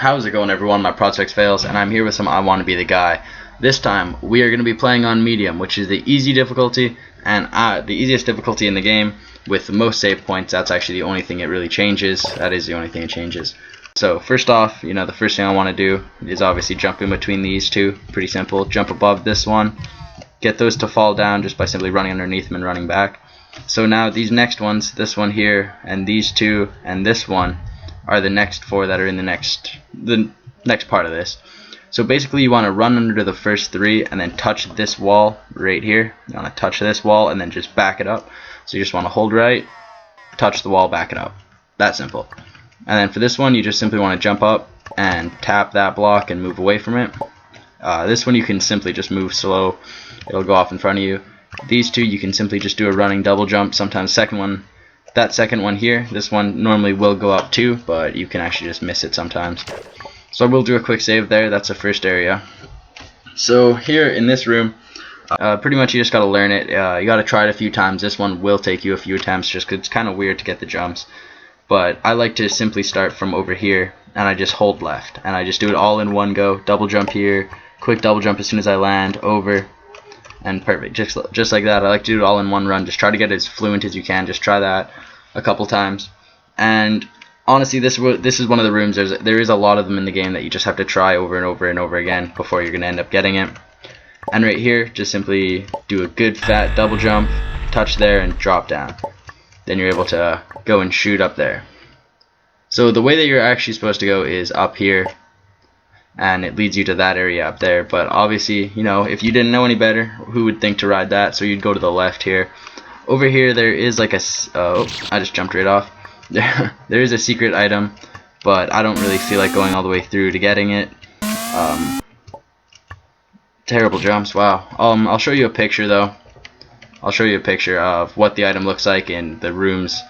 How's it going, everyone? My Projects Fails, and I'm here with some I Want to Be the Guy. This time we are going to be playing on medium, which is the easy difficulty and the easiest difficulty in the game with the most save points. That's actually the only thing it really changes. That is the only thing it changes. So first off, the first thing I want to do is obviously jump in between these two. Pretty simple. Jump above this one. Get those to fall down just by simply running underneath them and running back. So now these next ones, this one here, and these two, and this one, are the next four that are in the next part of this. So basically you want to run under the first three and then touch this wall right here. You want to touch this wall and then just back it up. So you just want to hold right, touch the wall, back it up. That simple. And then for this one you just simply want to jump up and tap that block and move away from it. This one you can simply just move slow. It'll go off in front of you. These two you can simply just do a running double jump. Sometimes that second one here, this one normally will go up too, but you can actually just miss it sometimes. So I will do a quick save there. That's the first area. So here in this room, pretty much you just got to learn it. You got to try it a few times. This one will take you a few attempts just because it's kind of weird to get the jumps. But I like to simply start from over here, and I just hold left. And I just do it all in one go. Double jump here, quick double jump as soon as I land, over, and perfect. Just like that. I like to do it all in one run. Just try to get as fluent as you can. Just try that a couple times. And honestly, this is one of the rooms. There is a lot of them in the game that you just have to try over and over and over again before you're going to end up getting it. And right here, just simply do a good fat double jump, touch there, and drop down. Then you're able to go and shoot up there. So the way that you're actually supposed to go is up here, and it leads you to that area up there. But obviously, if you didn't know any better, who would think to ride that? So you'd go to the left here. Over here there is like I just jumped right off. There is a secret item, but I don't really feel like going all the way through to getting it. Terrible jumps, wow. I'll show you a picture though. I'll show you a picture of what the item looks like in the rooms.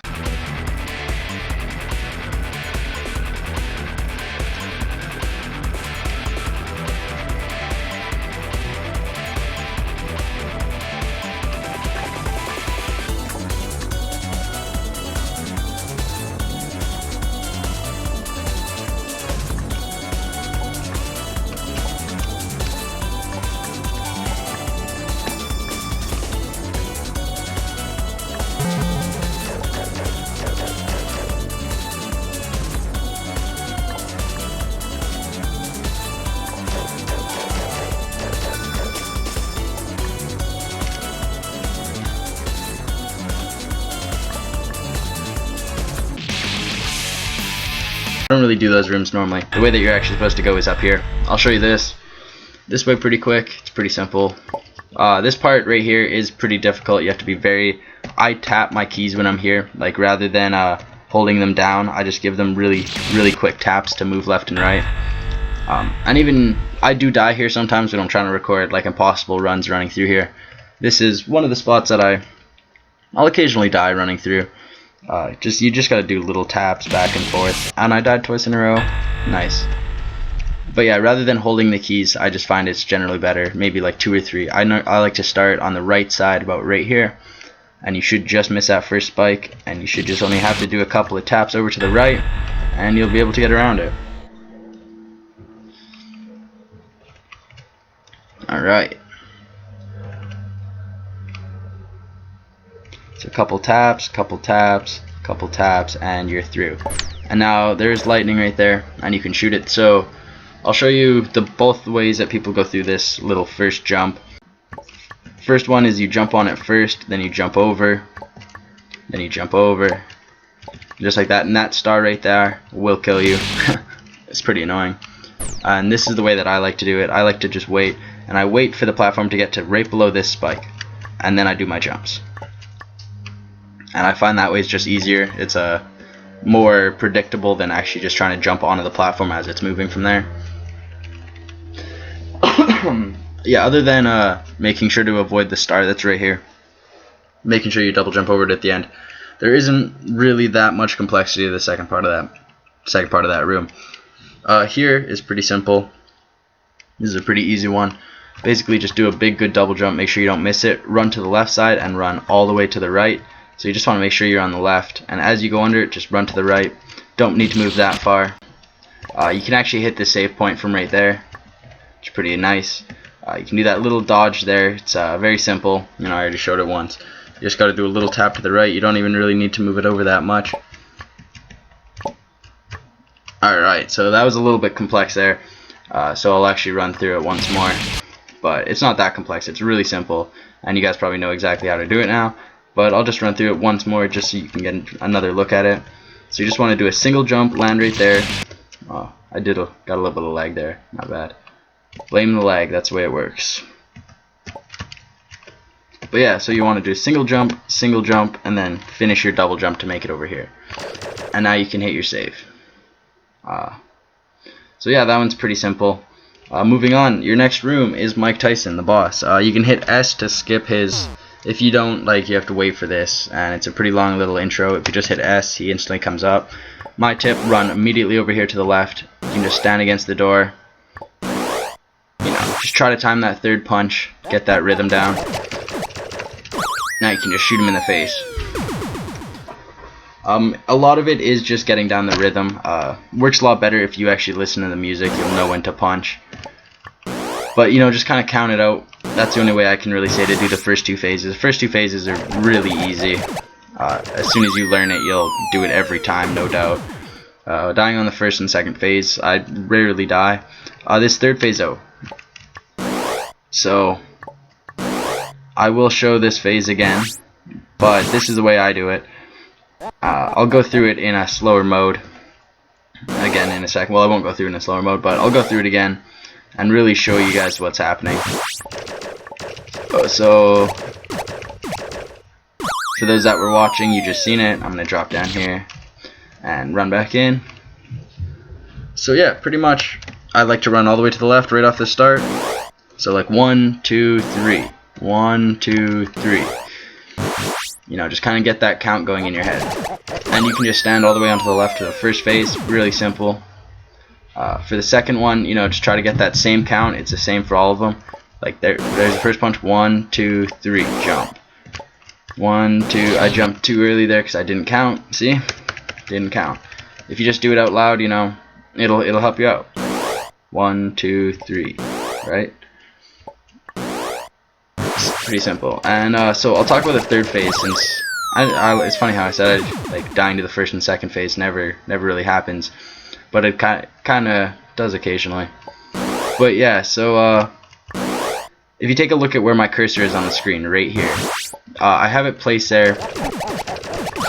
I don't really do those rooms normally. The way that you're actually supposed to go is up here. I'll show you this way pretty quick. It's pretty simple. This part right here is pretty difficult. You have to be I tap my keys when I'm here, like rather than holding them down. I just give them really quick taps to move left and right. And even I do die here sometimes when I'm trying to record like impossible runs running through here. This is one of the spots that I'll occasionally die running through. You just gotta do little taps back and forth, and I died twice in a row. Nice. But yeah, rather than holding the keys, I just find it's generally better, maybe like 2 or 3. I like to start on the right side, about right here, and you should just miss that first spike, and you should just only have to do a couple of taps over to the right, and you'll be able to get around it. Alright. So a couple taps, and you're through. And now there's lightning right there, and you can shoot it. So I'll show you both ways that people go through this little first jump. First one is you jump on it first, then you jump over, then you jump over, just like that. And that star right there will kill you. It's pretty annoying. And this is the way that I like to do it. I like to just wait, and I wait for the platform to get to right below this spike, and then I do my jumps. And I find that way is just easier. It's more predictable than actually just trying to jump onto the platform as it's moving from there. Yeah, other than making sure to avoid the star that's right here, making sure you double jump over it at the end, there isn't really that much complexity to the second part of that room. Here is pretty simple. This is a pretty easy one. Basically just do a big good double jump, make sure you don't miss it, run to the left side and run all the way to the right. So you just want to make sure you're on the left, and as you go under it, just run to the right. Don't need to move that far. You can actually hit the save point from right there. It's pretty nice. You can do that little dodge there. It's very simple. You know, I already showed it once. You just got to do a little tap to the right. You don't even really need to move it over that much. Alright, so that was a little bit complex there. So I'll actually run through it once more. But it's not that complex. It's really simple. And you guys probably know exactly how to do it now. But I'll just run through it once more just so you can get another look at it. So you just want to do a single jump, land right there. Oh, I got a little bit of lag there. Not bad. Blame the lag. That's the way it works. But yeah, so you want to do a single jump, and then finish your double jump to make it over here. And now you can hit your save. So yeah, that one's pretty simple. Moving on, your next room is Mike Tyson, the boss. You can hit S to skip his. If you don't, like, you have to wait for this, and it's a pretty long little intro. If you just hit S, he instantly comes up. My tip, run immediately over here to the left. You can just stand against the door. You know, just try to time that third punch, get that rhythm down. Now you can just shoot him in the face. A lot of it is just getting down the rhythm. Works a lot better if you actually listen to the music. You'll know when to punch. But, you know, just kind of count it out. That's the only way I can really say to do the first two phases. The first two phases are really easy. As soon as you learn it, you'll do it every time, no doubt. Dying on the first and second phase, I rarely die. This third phase, though. So, I will show this phase again, but this is the way I do it. I'll go through it in a slower mode again in a second. Well, I won't go through it in a slower mode, but I'll go through it again and really show you guys what's happening. So for those that were watching, you just seen it. I'm gonna drop down here and run back in. So yeah, pretty much I like to run all the way to the left right off the start. So like 1, 2, 3, 1, 2, 3. You know, just kind of get that count going in your head. And you can just stand all the way onto the left to the first phase. Really simple. For the second one, you know, just try to get that same count. It's the same for all of them. Like there's the first punch. 1, 2, 3, jump. 1, 2. I jumped too early there because I didn't count. See, didn't count. If you just do it out loud, you know, it'll help you out. 1, 2, 3, right? It's pretty simple. And so I'll talk about the third phase, since it's funny how I said like dying to the first and second phase never really happens, but it kind of does occasionally. But yeah, so if you take a look at where my cursor is on the screen, right here, I have it placed there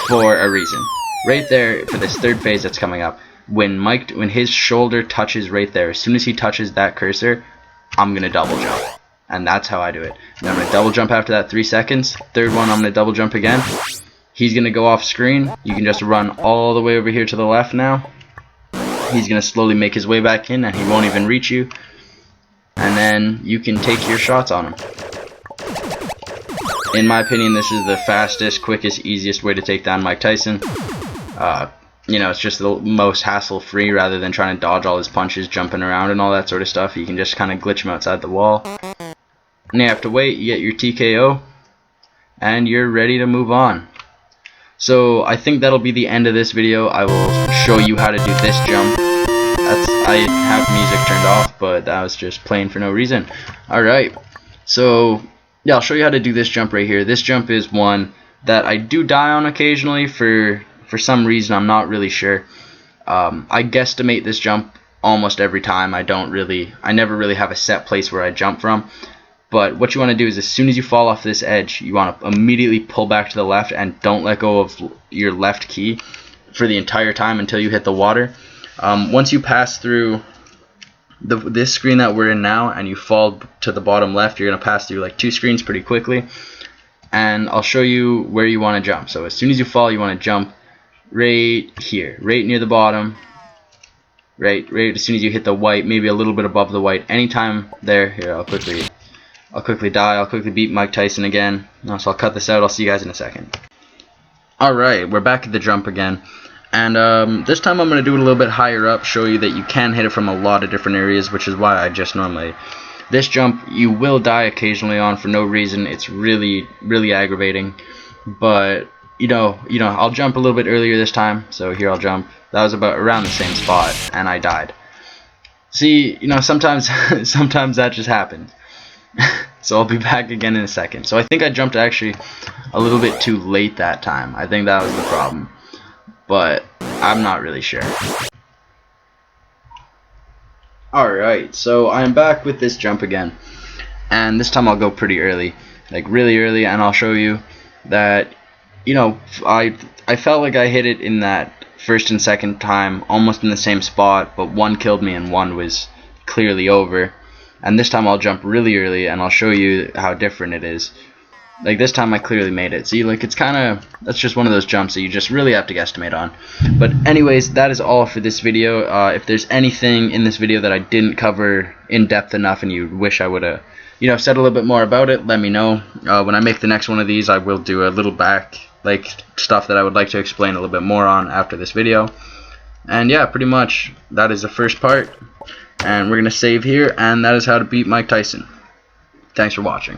for a reason. Right there for this third phase that's coming up. When his shoulder touches right there, as soon as he touches that cursor, I'm gonna double jump. And that's how I do it. And I'm going to double jump after that 3 seconds. Third one, I'm going to double jump again. He's going to go off screen. You can just run all the way over here to the left now. He's going to slowly make his way back in, and he won't even reach you. And then you can take your shots on him. In my opinion, this is the fastest, quickest, easiest way to take down Mike Tyson. You know, it's just the most hassle-free rather than trying to dodge all his punches, jumping around and all that sort of stuff. You can just kind of glitch him outside the wall. And you have to wait, you get your TKO, and you're ready to move on. So I think that'll be the end of this video. I will show you how to do this jump. I have music turned off, but that was just playing for no reason. Alright, so yeah, I'll show you how to do this jump right here. This jump is one that I do die on occasionally for some reason. I'm not really sure. I guesstimate this jump almost every time. I never really have a set place where I jump from. But what you want to do is, as soon as you fall off this edge, you want to immediately pull back to the left and don't let go of your left key for the entire time until you hit the water. Once you pass through this screen that we're in now and you fall to the bottom left, you're going to pass through like 2 screens pretty quickly. And I'll show you where you want to jump. So as soon as you fall, you want to jump right here, right near the bottom. Right as soon as you hit the white, maybe a little bit above the white. Anytime there. Here, I'll quickly die. I'll quickly beat Mike Tyson again. So I'll cut this out. I'll see you guys in a second. Alright, we're back at the jump again. And this time I'm going to do it a little bit higher up, show you that you can hit it from a lot of different areas, which is why I just normally... This jump you will die occasionally on for no reason. It's really aggravating. But, you know, I'll jump a little bit earlier this time. So here I'll jump that was about around the same spot, and I died. See, you know, sometimes sometimes that just happens. So I'll be back again in a second. So I think I jumped actually a little bit too late that time. I think that was the problem, but I'm not really sure. Alright, so I'm back with this jump again, and this time I'll go pretty early, like really early, and I'll show you that, you know, I felt like I hit it in that first and second time almost in the same spot, but one killed me and one was clearly over. And this time I'll jump really early and I'll show you how different it is. Like this time I clearly made it. See, like it's kind of, that's just one of those jumps that you just really have to guesstimate on. But anyways, that is all for this video. If there's anything in this video that I didn't cover in depth enough and you wish I would have, you know, said a little bit more about it, let me know. When I make the next one of these, I will do a little back, like stuff that I would like to explain a little bit more on after this video. And yeah, pretty much that is the first part. And we're going to save here, and that is how to beat Mike Tyson. Thanks for watching.